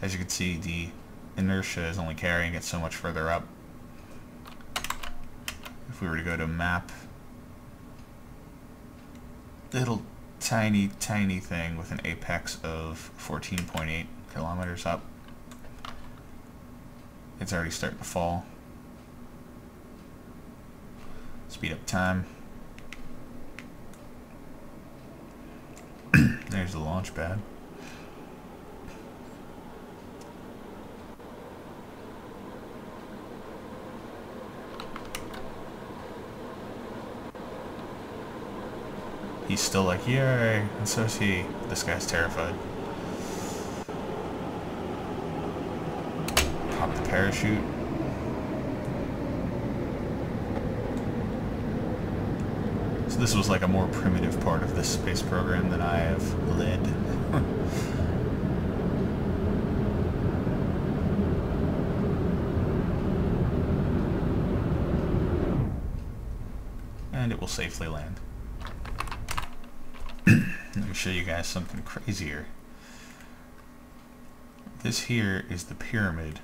As you can see, the inertia is only carrying it so much further up. If we were to go to map, little tiny thing with an apex of 14.8 kilometers up. It's already starting to fall. Speed up time. There's the launch pad. He's still like, yay, and so is he. This guy's terrified. Pop the parachute. So this was like a more primitive part of this space program than I have led. And it will safely land. Let me show you guys something crazier. This here is the pyramid.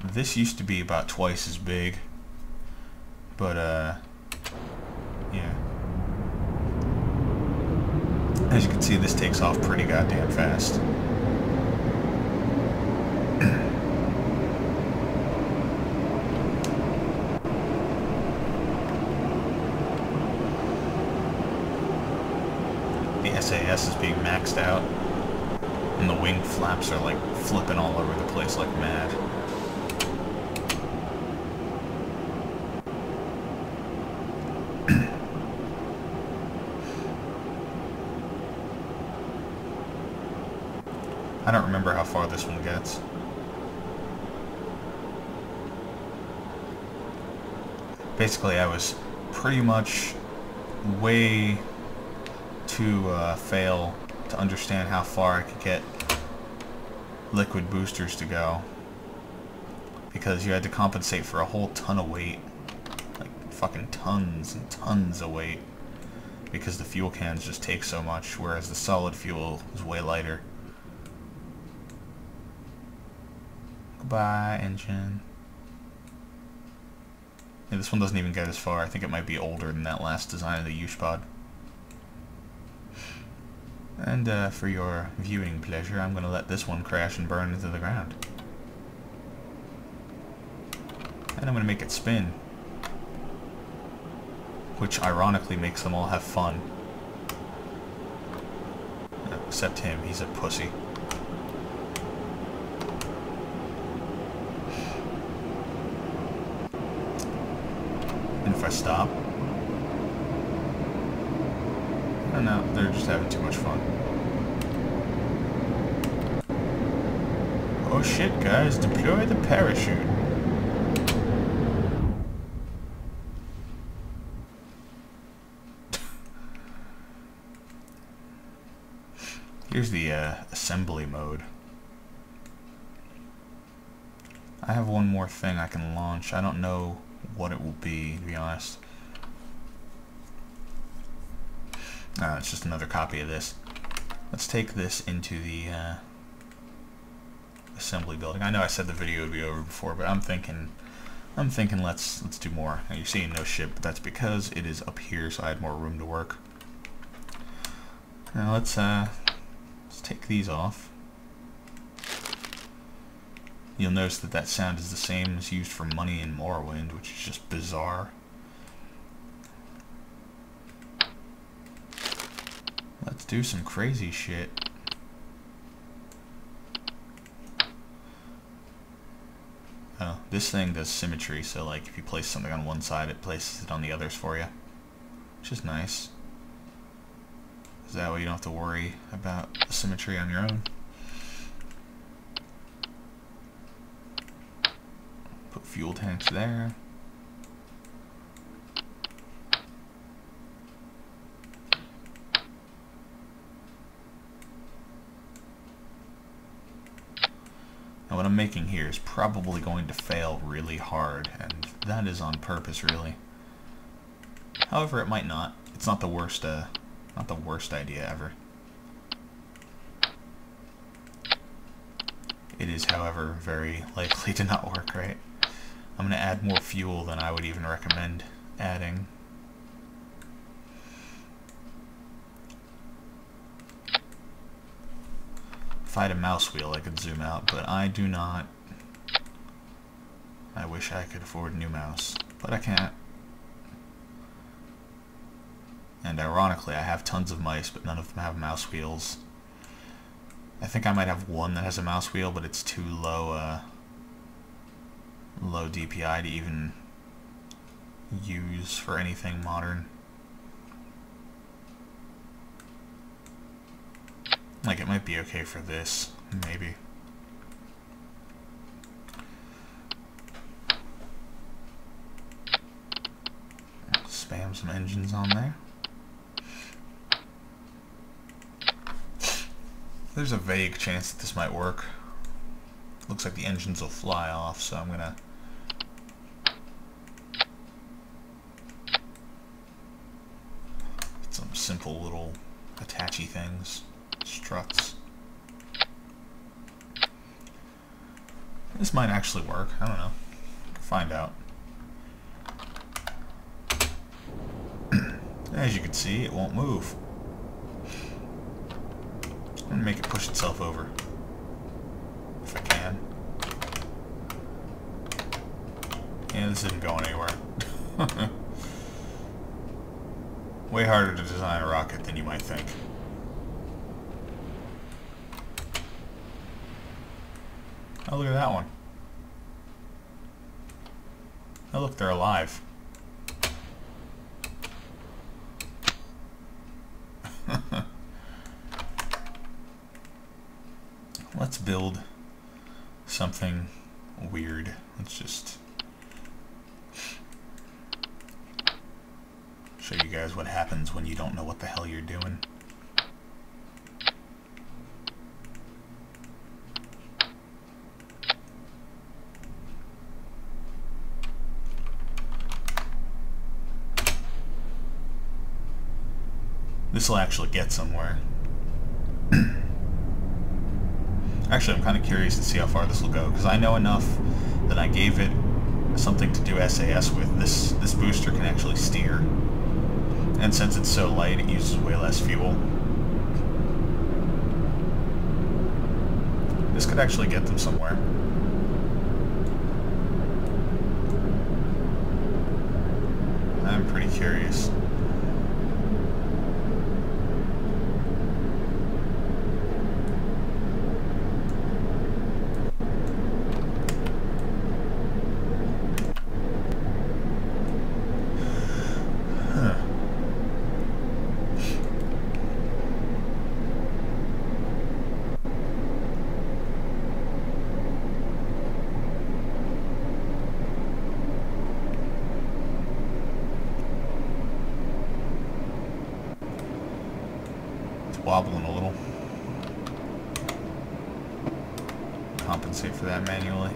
This used to be about twice as big, but yeah. As you can see, this takes off pretty goddamn fast. The SAS is being maxed out, and the wing flaps are like flipping all over the place like mad. I don't remember how far this one gets. Basically, I was pretty much way too fail to understand how far I could get liquid boosters to go, because you had to compensate for a whole ton of weight, like fucking tons and tons of weight, because the fuel cans just take so much, whereas the solid fuel is way lighter. Goodbye, engine. Yeah, this one doesn't even get as far. I think it might be older than that last design of the Yushatak. And for your viewing pleasure, I'm going to let this one crash and burn into the ground. And I'm going to make it spin, which ironically makes them all have fun. Except him, he's a pussy. And if I stop, oh no, they're just having too much fun. Oh shit, guys, deploy the parachute. Here's the assembly mode. I have one more thing I can launch. I don't know what it will be, to be honest. It's just another copy of this. Let's take this into the assembly building. I know I said the video would be over before, but I'm thinking let's do more. Now you're seeing no ship, but that's because it is up here, so I had more room to work. Now let's take these off. You'll notice that that sound is the same as used for money in Morrowind, which is just bizarre. Let's do some crazy shit. Oh, this thing does symmetry, so like if you place something on one side, it places it on the others for you, which is nice. Because that way you don't have to worry about the symmetry on your own. Put fuel tanks there. Now what I'm making here is probably going to fail really hard, and that is on purpose, really. However, it might not. It's not the worst idea ever. It is, however, very likely to not work, right? I'm going to add more fuel than I would even recommend adding. If I had a mouse wheel, I could zoom out, but I do not. I wish I could afford a new mouse, but I can't. And ironically, I have tons of mice, but none of them have mouse wheels. I think I might have one that has a mouse wheel, but it's too low, low DPI to even use for anything modern. Like, it might be okay for this, maybe. Spam some engines on there. There's a vague chance that this might work. Looks like the engines will fly off, so I'm gonna put some simple little attachy things, struts. This might actually work. I don't know. We'll find out. As you can see, it won't move. I'm going to make it push itself over, if I can. Yeah, this isn't going anywhere. Way harder to design a rocket than you might think. Oh, look at that one. Oh, look, they're alive. Let's build something weird. Let's just show you guys what happens when you don't know what the hell you're doing. This will actually get somewhere. Actually, I'm kind of curious to see how far this will go, because I know enough that I gave it something to do SAS with. This booster can actually steer, and since it's so light, it uses way less fuel. This could actually get them somewhere. I'm pretty curious. Wobbling a little. Compensate for that manually.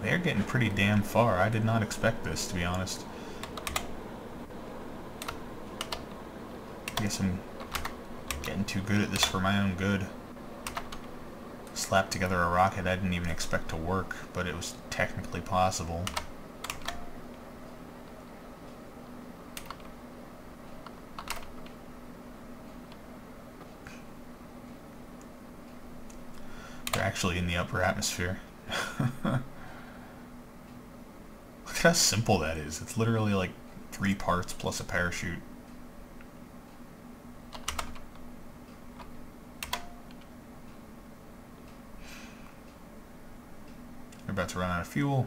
They're getting pretty damn far. I did not expect this, to be honest. I guess I'm getting too good at this for my own good. Slapped together a rocket I didn't even expect to work, but it was technically possible. They're actually in the upper atmosphere. Look at how simple that is. It's literally like 3 parts plus a parachute. We're about to run out of fuel.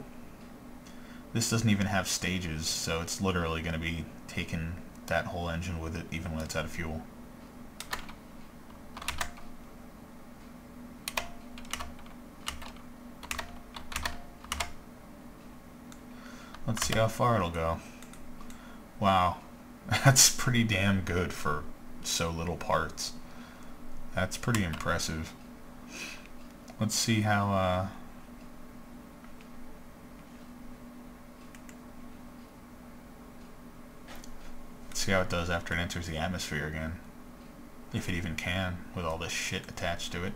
This doesn't even have stages, so it's literally going to be taking that whole engine with it, even when it's out of fuel. Let's see how far it'll go. Wow, that's pretty damn good for so little parts. That's pretty impressive. Let's see how, see how it does after it enters the atmosphere again. If it even can, with all this shit attached to it.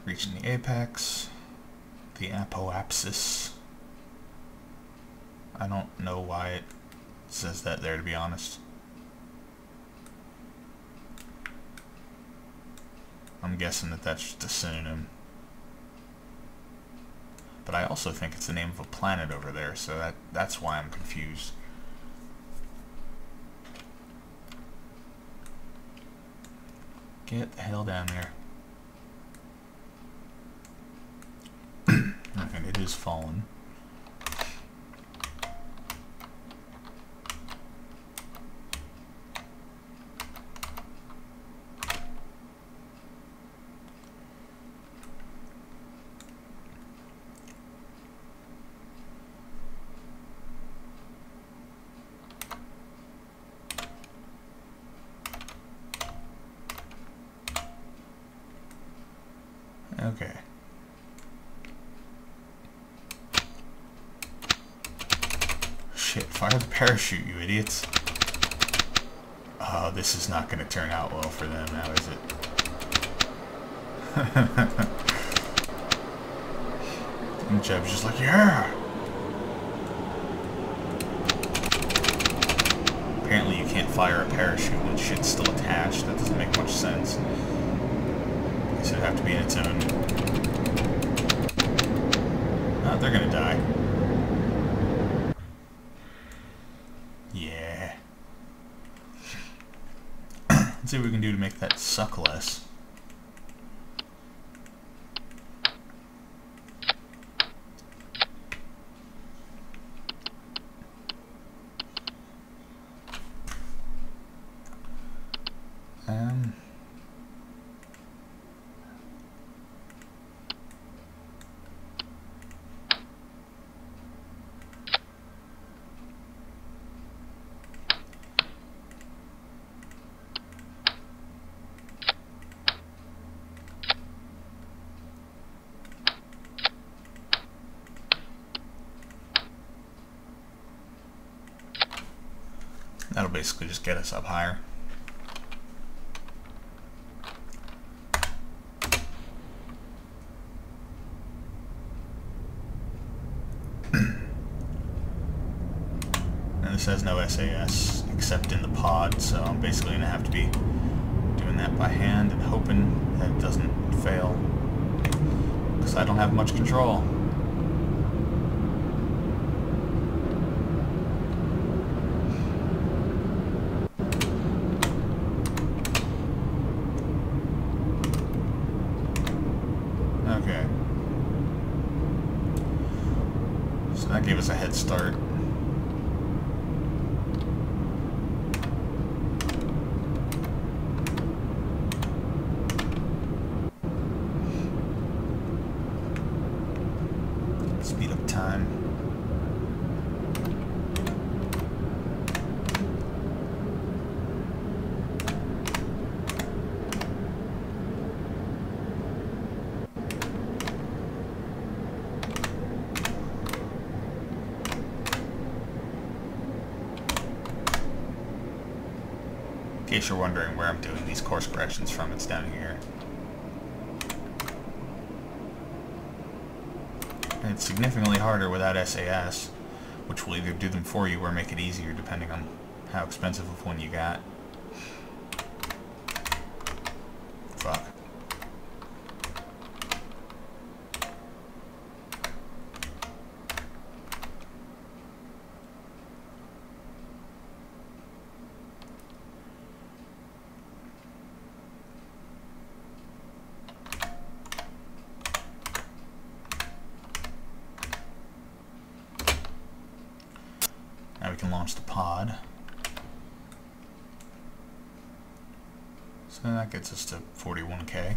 Reaching the apex. The apoapsis. I don't know why it says that there, to be honest. I'm guessing that that's just a synonym. But I also think it's the name of a planet over there, so that's why I'm confused. Get the hell down there. And it is fallen. Okay. Shit, fire the parachute, you idiots. Oh, this is not going to turn out well for them now, is it? And Jeb's just like, yeah! Apparently you can't fire a parachute when shit's still attached. That doesn't make much sense. I guess it'd have to be in its own. Oh, they're gonna die. Yeah. Let's see what we can do to make that suck less. That'll basically just get us up higher. And this has no SAS except in the pod, so I'm basically going to have to be doing that by hand and hoping that it doesn't fail, because I don't have much control. Okay. So that gave us a head start. Speed up time. In case you're wondering where I'm doing these course corrections from, it's down here. And it's significantly harder without SAS, which will either do them for you or make it easier depending on how expensive of one you got. Fuck. Now we can launch the pod. So that gets us to 41K.